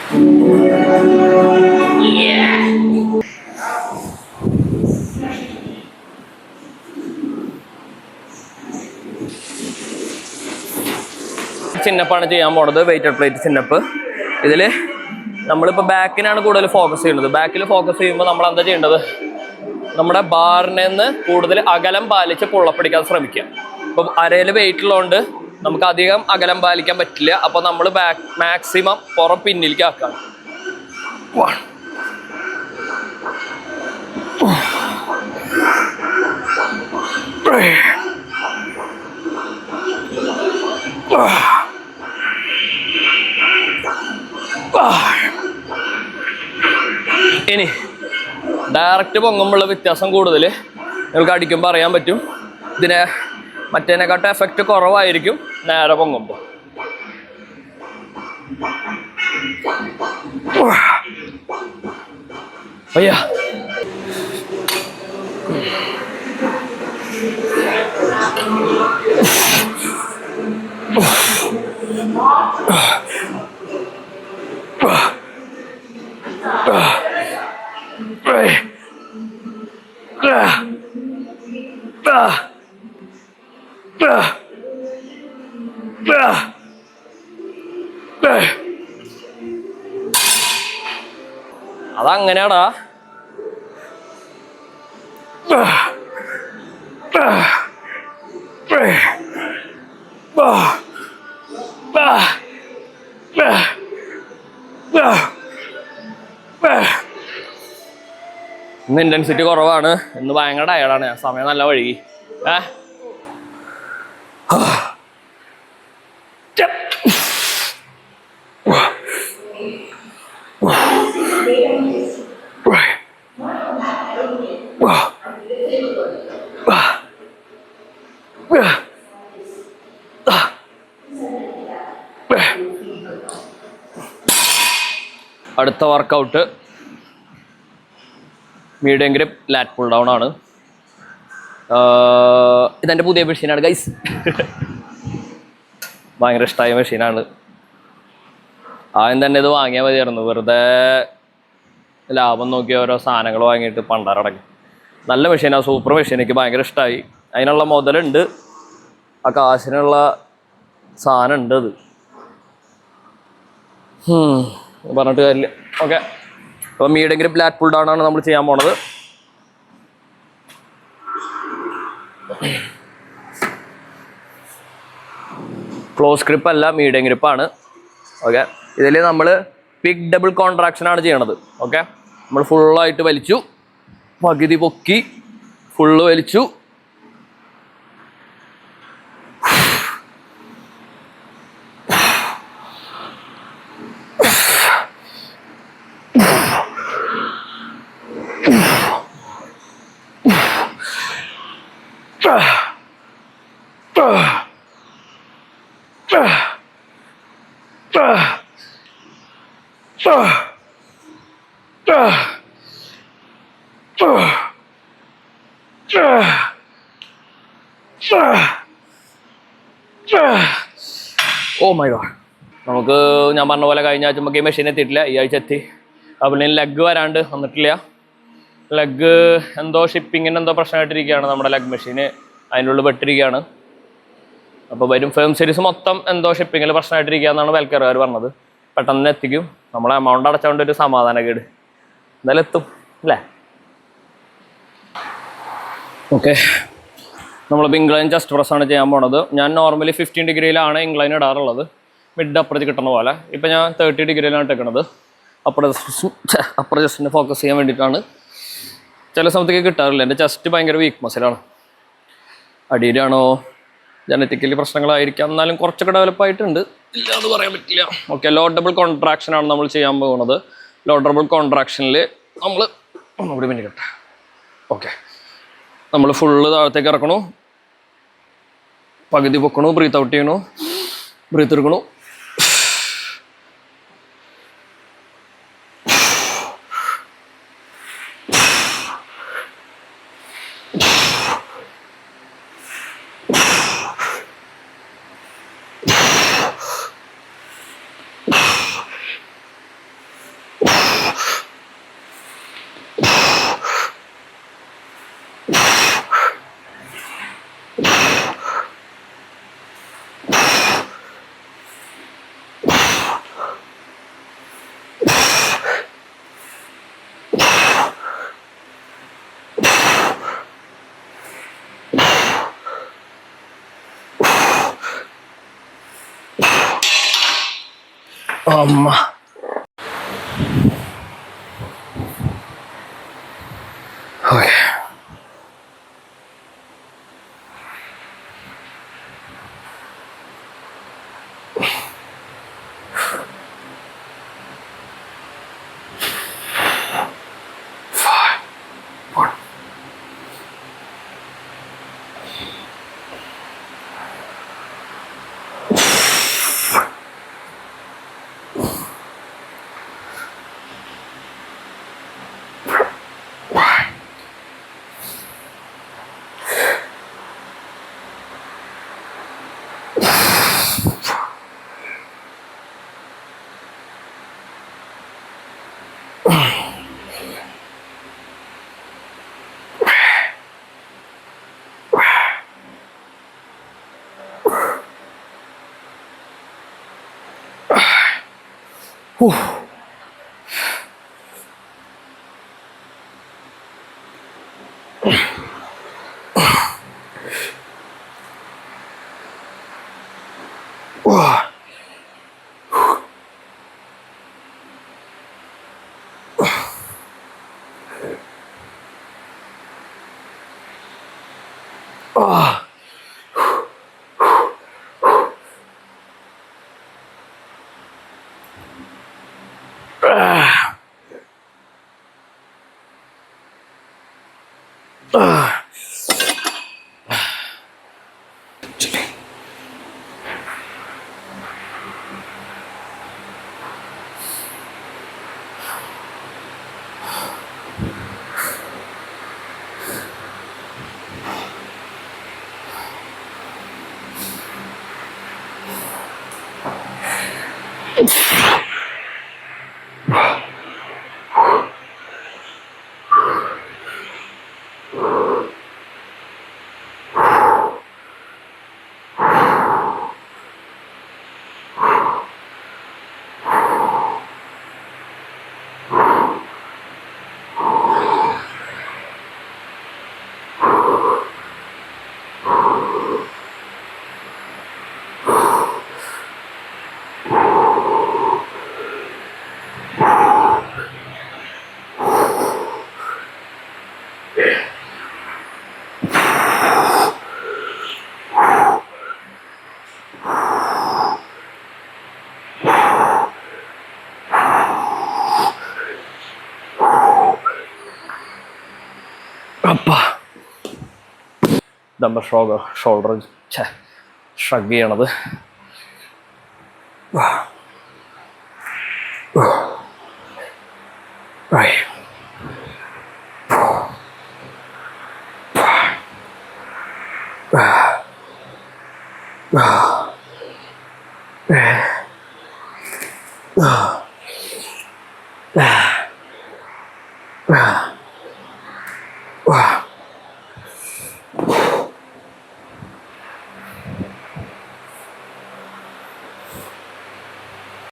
ചിന്നപ്പാണ് ചെയ്യാൻ പോണത്, weighted plate ചിന്നപ്പ്. ഇതിൽ നമ്മളിപ്പോൾ ബാക്കിനാണ് കൂടുതൽ ഫോക്കസ് ചെയ്യുന്നത്. ബാക്കിൽ ഫോക്കസ് ചെയ്യുമ്പോൾ നമ്മൾ എന്താ ചെയ്യേണ്ടത്, നമ്മുടെ ബാറിൽ നിന്ന് കൂടുതൽ അകലം പാലിച്ച് പുള്ളപ്പടിക്കാൻ ശ്രമിക്കുക. ഇപ്പം അരയിൽ വെയിറ്റ് ഉള്ളതുകൊണ്ട് നമുക്ക് അധികം അകലം പാലിക്കാൻ പറ്റില്ല. അപ്പോൾ നമ്മൾ മാക്സിമം പുറം പിന്നിലേക്ക് ആക്കാം. ഇനി ഡയറക്റ്റ് പൊങ്ങുമ്പോഴുള്ള വ്യത്യാസം കൂടുതൽ നിങ്ങൾക്ക് അടിക്കുമ്പോൾ അറിയാൻ പറ്റും. ഇതിനെ മറ്റേതിനെക്കാട്ടും എഫക്റ്റ് കുറവായിരിക്കും നേരെ പൊങ്ങുമ്പോൾ. അയ്യാ അതങ്ങനെയാടാ. ഇന്ന് ഇന്റൻസിറ്റി കുറവാണ്, ഇന്ന് ഭയങ്കര ടയർഡാണ്. സമയം നല്ല വഴുകി. അടുത്ത workout medium grip lat pull down ആണ്. ഇതെൻ്റെ പുതിയ മെഷീനാണ് ഗൈസ്. ഭയങ്കര ഇഷ്ടമായ മെഷീനാണ്. ആദ്യം തന്നെ ഇത് വാങ്ങിയാൽ മതിയായിരുന്നു. വെറുതെ ലാഭം നോക്കി ഓരോ സാധനങ്ങൾ വാങ്ങിയിട്ട് പണ്ടാറടങ്ങി. നല്ല മെഷീനാണ്, സൂപ്പർ മെഷീൻ. എനിക്ക് ഭയങ്കര ഇഷ്ടമായി. അതിനുള്ള മുതലുണ്ട്, ആ കാശിനുള്ള സാധനം ഉണ്ട്. അത് പറഞ്ഞിട്ട് കാര്യമില്ല. ഓക്കെ, അപ്പോൾ medium grip lat pull down ആണ് നമ്മൾ ചെയ്യാൻ പോണത്. ക്ലോസ് ഗ്രിപ്പ് അല്ല, മീഡിയം ഗ്രിപ്പാണ്. ഓക്കെ, ഇതിൽ നമ്മൾ പിക് ഡബിൾ കോൺട്രാക്ഷൻ ആണ് ചെയ്യണത്. ഓക്കെ, നമ്മൾ ഫുള്ളായിട്ട് വലിച്ചു, പകുതി പൊക്കി, ഫുള്ള് വലിച്ചു, ഓ മൈ ഗോഡ്. നമുക്ക് ഞാൻ പറഞ്ഞ പോലെ കഴിഞ്ഞ ആഴ്ച നമുക്ക് ഈ മെഷീൻ എത്തിയിട്ടില്ല, ഈ ആഴ്ച എത്തി. അപ്പോൾ ലെഗ് വരാണ്ട് വന്നിട്ടില്ല. ലെഗ് എന്തോ ഷിപ്പിങ്ങിന് എന്തോ പ്രശ്നമായിട്ടിരിക്കുകയാണ് നമ്മുടെ ലെഗ് മെഷീന്, അതിൻ്റെ ഉള്ളിൽ പെട്ടിരിക്കുകയാണ്. അപ്പോൾ വരും ഫേം സീരീസ് മൊത്തം എന്തോ ഷിപ്പിങ്ങിൽ പ്രശ്നമായിട്ടിരിക്കുക എന്നാണ് വെൽക്കറുകാർ പറഞ്ഞത്. പെട്ടെന്ന് തന്നെ എത്തിക്കും. നമ്മളെ എമൗണ്ട് അടച്ചുകൊണ്ട് ഒരു സമാധാനക്കേട്. എന്തായാലും എത്തും അല്ലേ? ഓക്കെ, നമ്മളിപ്പോൾ ഇംഗ്ലൈൻ ചെസ്റ്റ് പ്രസ്സാണ് ചെയ്യാൻ പോണത്. ഞാൻ നോർമലി 15 ഡിഗ്രിയിലാണ് ഇംഗ്ലൈൻ ഇടാറുള്ളത്, മിഡ് അപ്പുറത്ത് കിട്ടുന്ന പോലെ. ഇപ്പം ഞാൻ 30 ഡിഗ്രിയിലാണ് ഇട്ടേക്കുന്നത്. അപ്പുറ ചെസ്റ്റിനെ ഫോക്കസ് ചെയ്യാൻ വേണ്ടിയിട്ടാണ്. ചില സമയത്തേക്ക് കിട്ടാറില്ല. എൻ്റെ ചെസ്റ്റ് ഭയങ്കര വീക്ക് മസിലാണ്. അടിയിലാണോ ജനറ്റിക്കലി പ്രശ്നങ്ങളായിരിക്കാം, എന്നാലും കുറച്ചൊക്കെ ഡെവലപ്പ് ആയിട്ടുണ്ട്, ഇല്ല എന്ന് പറയാൻ പറ്റില്ല. ഓക്കെ, ലോ ഡബിൾ കോൺട്രാക്ഷനാണ് നമ്മൾ ചെയ്യാൻ പോകുന്നത്. ലോ ഡബിൾ കോൺട്രാക്ഷനിൽ നമ്മൾ ഒന്നുകൂടി മിനിക്കട്ടെ. ഓക്കെ, നമ്മൾ ഫുള്ള് താഴത്തേക്ക് ഇറക്കണു, പകുതി പൊക്കണു, ബ്രീത്ത് ഔട്ട് ചെയ്യണു, ബ്രീത്ത് എടുക്കണു, അമ്മ. ഓക്കെ. നമ്മുടെ ഷോൾഡർ ഷ്രഗ് ചെയ്യണത്.